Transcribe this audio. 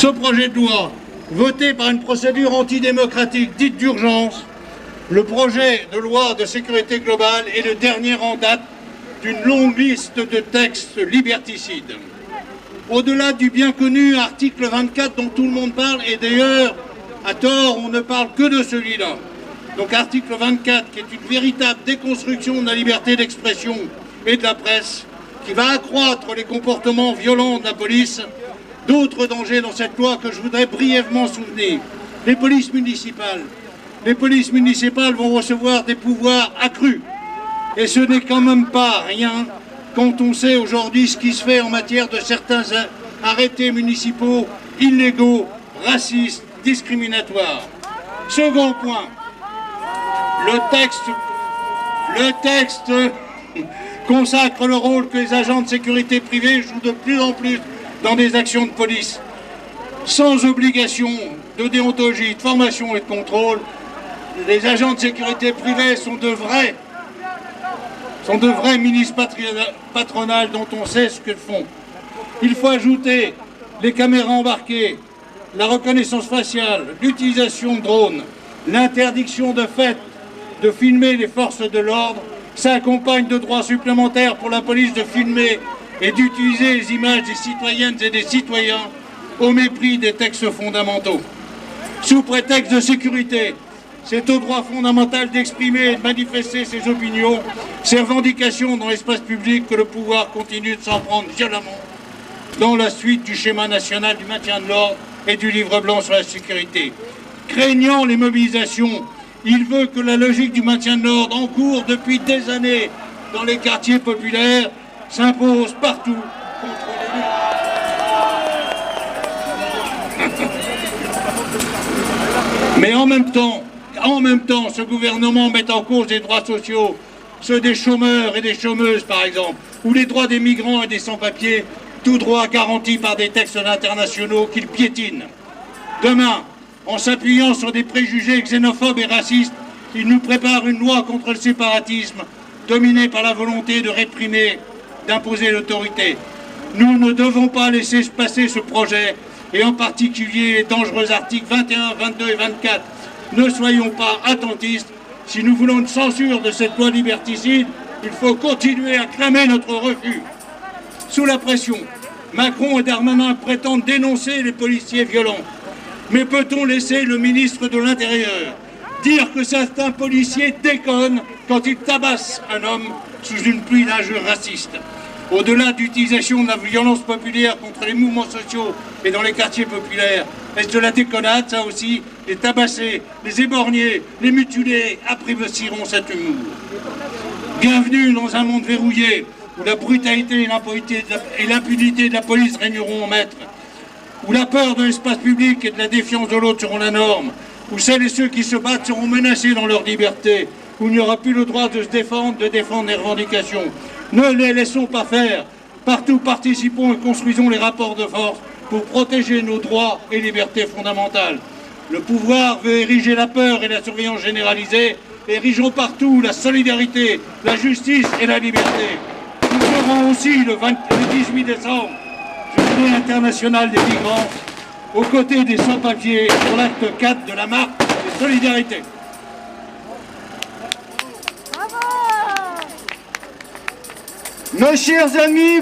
Ce projet de loi, voté par une procédure antidémocratique dite d'urgence, le projet de loi de sécurité globale est le dernier en date d'une longue liste de textes liberticides. Au-delà du bien connu article 24 dont tout le monde parle, et d'ailleurs, à tort, on ne parle que de celui-là. Donc article 24, qui est une véritable déconstruction de la liberté d'expression et de la presse, qui va accroître les comportements violents de la police. D'autres dangers dans cette loi que je voudrais brièvement souligner. Les polices municipales. Les polices municipales vont recevoir des pouvoirs accrus. Et ce n'est quand même pas rien quand on sait aujourd'hui ce qui se fait en matière de certains arrêtés municipaux illégaux, racistes, discriminatoires. Second point, le texte consacre le rôle que les agents de sécurité privée jouent de plus en plus dans des actions de police. Sans obligation de déontologie, de formation et de contrôle, les agents de sécurité privée sont de vrais milices patronales dont on sait ce qu'elles font. Il faut ajouter les caméras embarquées, la reconnaissance faciale, l'utilisation de drones, l'interdiction de fait de filmer les forces de l'ordre s'accompagne de droits supplémentaires pour la police de filmer et d'utiliser les images des citoyennes et des citoyens au mépris des textes fondamentaux. Sous prétexte de sécurité, c'est au droit fondamental d'exprimer et de manifester ses opinions, ses revendications dans l'espace public que le pouvoir continue de s'en prendre violemment dans la suite du schéma national du maintien de l'ordre et du livre blanc sur la sécurité. Craignant les mobilisations, il veut que la logique du maintien de l'ordre en cours depuis des années dans les quartiers populaires s'impose partout contre les luttes. Mais en même temps, ce gouvernement met en cause les droits sociaux, ceux des chômeurs et des chômeuses par exemple, ou les droits des migrants et des sans-papiers, tous droits garantis par des textes internationaux qu'il piétine. Demain, en s'appuyant sur des préjugés xénophobes et racistes, il nous prépare une loi contre le séparatisme, dominée par la volonté de réprimer, d'imposer l'autorité. Nous ne devons pas laisser passer ce projet, et en particulier les dangereux articles 21, 22 et 24. Ne soyons pas attentistes. Si nous voulons une censure de cette loi liberticide, il faut continuer à clamer notre refus. Sous la pression, Macron et Darmanin prétendent dénoncer les policiers violents. Mais peut-on laisser le ministre de l'Intérieur dire que certains policiers déconnent quand ils tabassent un homme sous une pluie d'injures racistes? Au-delà d'utilisation de la violence populaire contre les mouvements sociaux et dans les quartiers populaires, est-ce de la déconnade, ça aussi? Les tabassés, les éborgnés, les mutilés apprécieront cet humour. Bienvenue dans un monde verrouillé où la brutalité et l'impunité de la police régneront en maître, où la peur de l'espace public et de la défiance de l'autre seront la norme, où celles et ceux qui se battent seront menacés dans leur liberté, où il n'y aura plus le droit de se défendre, de défendre les revendications. Ne les laissons pas faire. Partout participons et construisons les rapports de force pour protéger nos droits et libertés fondamentales. Le pouvoir veut ériger la peur et la surveillance généralisée. Érigeons partout la solidarité, la justice et la liberté. Nous ferons aussi le 18 décembre, Journée internationale des migrants, aux côtés des sans-papiers pour l'acte 4 de la marque de solidarité. Nos chers amis,